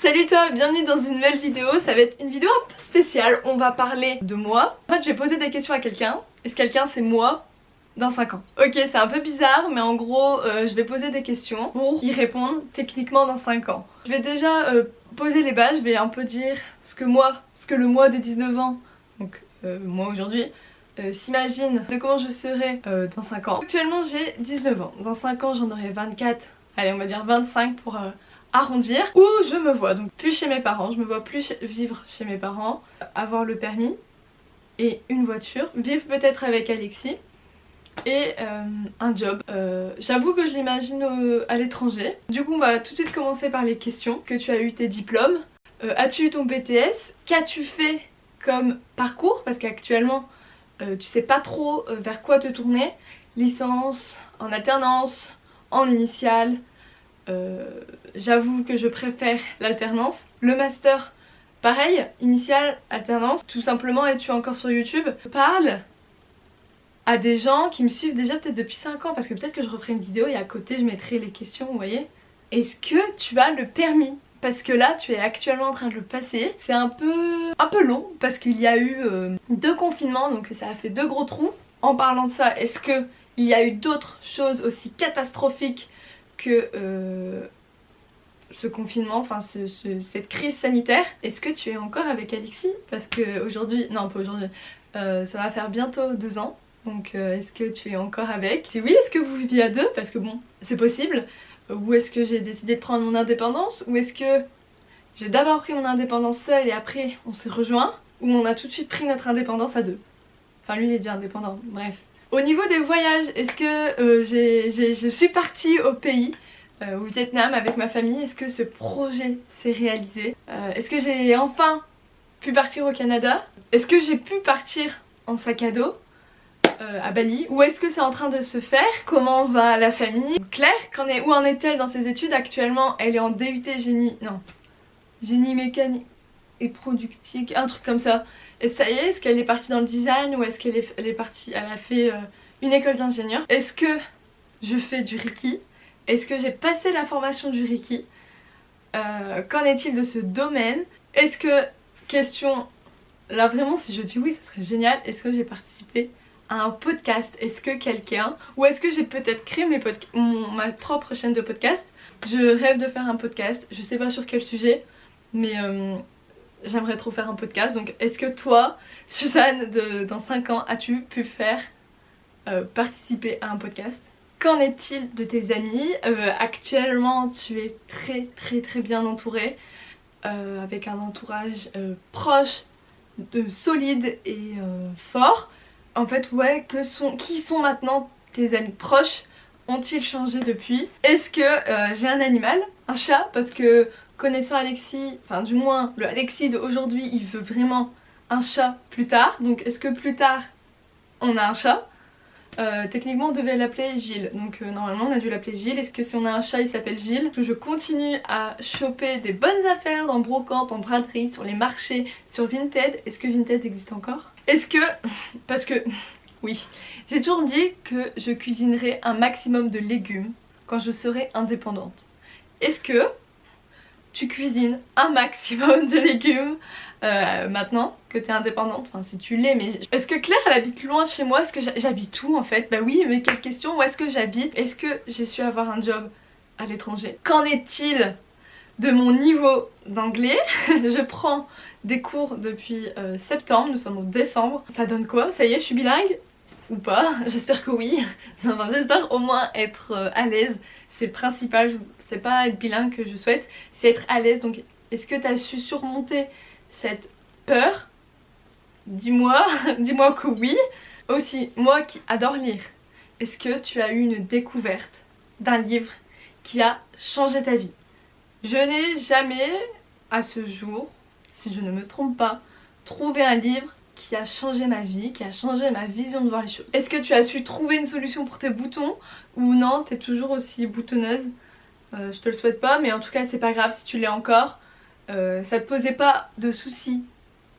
Salut toi, bienvenue dans une nouvelle vidéo. Ça va être une vidéo un peu spéciale. On va parler de moi. En fait, je vais poser des questions à quelqu'un. Et ce quelqu'un, c'est moi dans 5 ans. Ok, c'est un peu bizarre, mais en gros, je vais poser des questions pour y répondre techniquement dans 5 ans. Je vais déjà poser les bases. Je vais un peu dire ce que le moi de 19 ans, donc moi aujourd'hui, s'imagine de comment je serai dans 5 ans. Actuellement, j'ai 19 ans. Dans 5 ans, j'en aurai 24. Allez, on va dire 25 pour arrondir. Où je me vois, donc plus chez mes parents, je me vois plus vivre chez mes parents, avoir le permis et une voiture, vivre peut-être avec Alexis et un job. J'avoue que je l'imagine à l'étranger. Du coup on va tout de suite commencer par les questions. Que tu as eu tes diplômes, as-tu eu ton BTS, qu'as-tu fait comme parcours, parce qu'actuellement tu sais pas trop vers quoi te tourner, licence, en alternance, en initiale. J'avoue que je préfère l'alternance. Le master, pareil, initial, alternance. Tout simplement, es-tu encore sur YouTube? Je parle à des gens qui me suivent déjà peut-être depuis 5 ans, parce que peut-être que je referai une vidéo et à côté je mettrai les questions, vous voyez. Est-ce que tu as le permis? Parce que là tu es actuellement en train de le passer. C'est un peu long parce qu'il y a eu 2 confinements, donc ça a fait 2 gros trous. En parlant de ça, est-ce que il y a eu d'autres choses aussi catastrophiques que ce confinement, enfin cette crise sanitaire? Est-ce que tu es encore avec Alexis? Parce que aujourd'hui, non pas aujourd'hui, ça va faire bientôt 2 ans. Donc est-ce que tu es encore avec? Si oui, est-ce que vous viviez à 2? Parce que bon, c'est possible. Ou est-ce que j'ai décidé de prendre mon indépendance? Ou est-ce que j'ai d'abord pris mon indépendance seule et après on s'est rejoint? Ou on a tout de suite pris notre indépendance à 2? Enfin lui il est déjà indépendant, bref. Au niveau des voyages, est-ce que je suis partie au pays, au Vietnam avec ma famille? Est-ce que ce projet s'est réalisé? Est-ce que j'ai enfin pu partir au Canada? Est-ce que j'ai pu partir en sac à dos à Bali? Ou est-ce que c'est en train de se faire? Comment va la famille? Claire, où en est-elle dans ses études? Actuellement elle est en DUT génie mécanique et productique, un truc comme ça. Et ça y est, est-ce qu'elle est partie dans le design ou est-ce qu'elle est partie, elle a fait une école d'ingénieur? Est-ce que je fais du Reiki? Est-ce que j'ai passé la formation du Reiki? Qu'en est-il de ce domaine? Est-ce que, question, là vraiment si je dis oui ça serait génial, est-ce que j'ai participé à un podcast? Est-ce que quelqu'un, ou est-ce que j'ai peut-être créé ma propre chaîne de podcast? Je rêve de faire un podcast, je sais pas sur quel sujet, mais j'aimerais trop faire un podcast. Donc est-ce que toi, Suzanne, dans 5 ans, as-tu pu faire participer à un podcast? Qu'en est-il de tes amis? Actuellement tu es très bien entourée, avec un entourage proche, solide et fort. En fait ouais, qui sont maintenant tes amis proches? Ont-ils changé depuis? Est-ce que j'ai un animal? Un chat? Parce que connaissant Alexis, enfin du moins le Alexis d'aujourd'hui, il veut vraiment un chat plus tard. Donc est-ce que plus tard on a un chat? Techniquement on devait l'appeler Gilles, donc normalement on a dû l'appeler Gilles. Est-ce que si on a un chat il s'appelle Gilles? Je continue à choper des bonnes affaires dans brocante, en braderie, sur les marchés, sur Vinted. Est-ce que Vinted existe encore? Est-ce que... parce que... oui, j'ai toujours dit que je cuisinerais un maximum de légumes quand je serai indépendante. Est-ce que tu cuisines un maximum de légumes maintenant que tu es indépendante? Enfin si tu l'es, mais est-ce que Claire elle habite loin de chez moi? Est-ce que j'habite où en fait? Bah oui, mais quelle question, où est-ce que j'habite? Est-ce que j'ai su avoir un job à l'étranger? Qu'en est-il de mon niveau d'anglais? Je prends des cours depuis septembre, nous sommes en décembre. Ça donne quoi? Ça y est, je suis bilingue? Ou pas? J'espère que oui. Enfin, j'espère au moins être à l'aise. C'est le principal, c'est pas être bilingue que je souhaite, c'est être à l'aise. Donc est-ce que tu as su surmonter cette peur? Dis-moi, dis-moi que oui. Aussi, moi qui adore lire, est-ce que tu as eu une découverte d'un livre qui a changé ta vie? Je n'ai jamais, à ce jour, si je ne me trompe pas, trouvé un livre qui a changé ma vie, qui a changé ma vision de voir les choses. Est-ce que tu as su trouver une solution pour tes boutons? Ou non, t'es toujours aussi boutonneuse? Je te le souhaite pas, mais en tout cas c'est pas grave si tu l'es encore. Ça te posait pas de soucis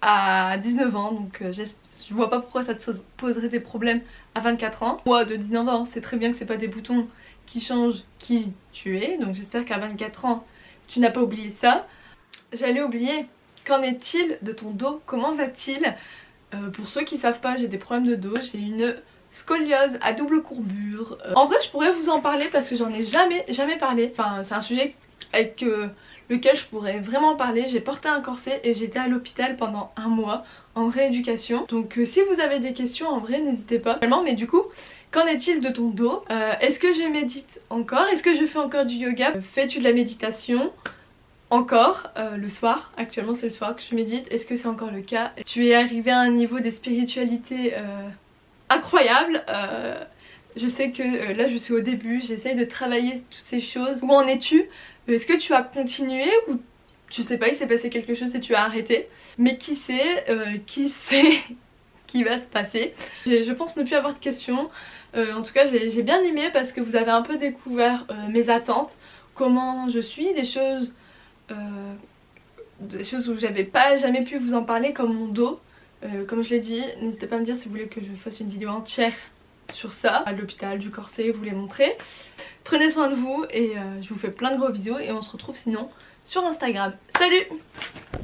à 19 ans, donc je vois pas pourquoi ça te poserait des problèmes à 24 ans. Moi de 19 ans, c'est très bien que c'est pas des boutons qui changent qui tu es, donc j'espère qu'à 24 ans tu n'as pas oublié ça. j'allais oublier, qu'en est-il de ton dos? Comment va-t-il? Pour ceux qui savent pas, j'ai des problèmes de dos, j'ai une scoliose à double courbure. En vrai je pourrais vous en parler parce que j'en ai jamais parlé. Enfin c'est un sujet avec lequel je pourrais vraiment parler. J'ai porté un corset et j'étais à l'hôpital pendant un mois en rééducation. Donc si vous avez des questions en vrai n'hésitez pas. Mais du coup, qu'en est-il de ton dos? Est-ce que je médite encore? Est-ce que je fais encore du yoga? Fais-tu de la méditation? Encore le soir, actuellement c'est le soir que je médite. Est-ce que c'est encore le cas? Tu es arrivé à un niveau de spiritualité incroyable. Je sais que là je suis au début, j'essaye de travailler toutes ces choses. Où en es-tu? Est-ce que tu as continué ou je sais pas, il s'est passé quelque chose et tu as arrêté? Mais qui sait qui va se passer? Je pense ne plus avoir de questions. En tout cas j'ai bien aimé parce que vous avez un peu découvert mes attentes, comment je suis, des choses où j'avais pas jamais pu vous en parler, comme mon dos. Comme je l'ai dit, n'hésitez pas à me dire si vous voulez que je fasse une vidéo entière sur ça, à l'hôpital, du corset, vous les montrer. Prenez soin de vous et je vous fais plein de gros bisous et on se retrouve sinon sur Instagram. Salut!